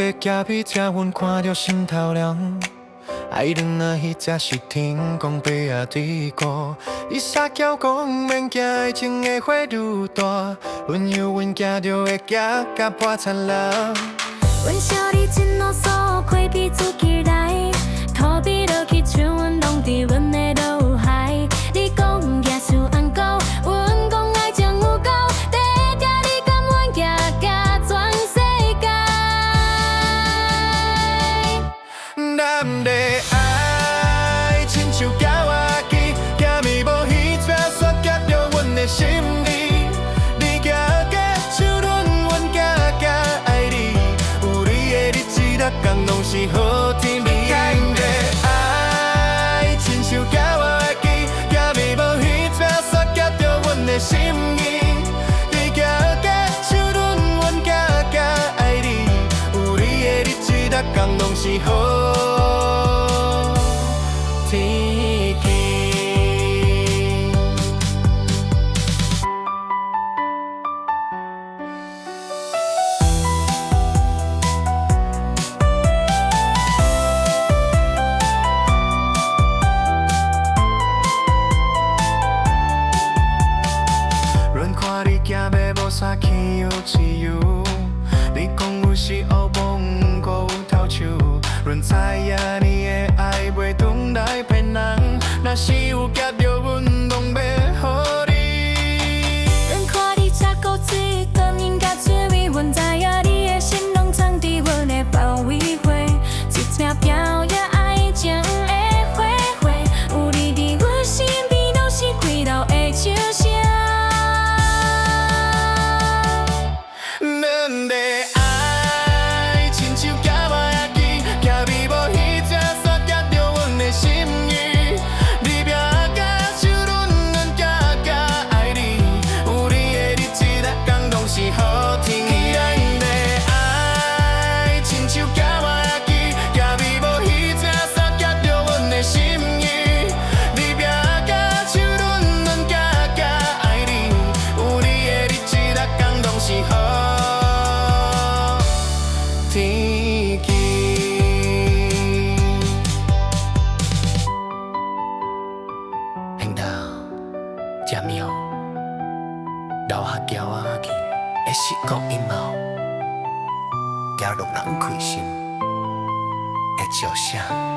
的假比才阮看着心头凉。爱人啊，迄才是天公伯仔对顾。伊撒娇讲免惊，爱情的花愈大，阮有阮行着会行甲破灿烂。阮小你真啰嗦，开辟自己来，逃避落去，像阮拢伫阮的脑海。你讲耶稣安狗，阮讲爱情有够，第一条你甘愿行甲全世界？咱的爱亲像交活机，行咪无彼纸刷夹着阮的心意。你行甲手软，阮行甲爱你。有你的日子，逐工拢是好天味。咱的爱亲像交活机，行咪无彼纸刷夹着阮的心意。你行甲手软，阮行甲爱你。有你的日子，逐工拢是好。天气。阮看你行马无啥轻有自由，你讲有时乌蒙搁有头树，阮知影你的爱袂转来骗人，若是有夹着阮，拢要予你。阮看你这古锥，当应甲趣味，阮知影你的心拢藏伫阮的包围内，一名表演爱情的花花，有你伫阮身边，拢是开导的笑声。咱的爱亲像交活机，行咪无彼纸刷夹着阮的心意。你拼甲手软，阮行甲爱你。有你的日子，逐工拢是好天气。咱的爱亲像交活机，行咪无彼纸刷夹着阮的心意。你拼甲手软，阮行甲爱你。有你的日子，逐工拢是好。天气。兄弟，这庙留下骄仔去，会失国阴谋，惊落人开心，会照啥？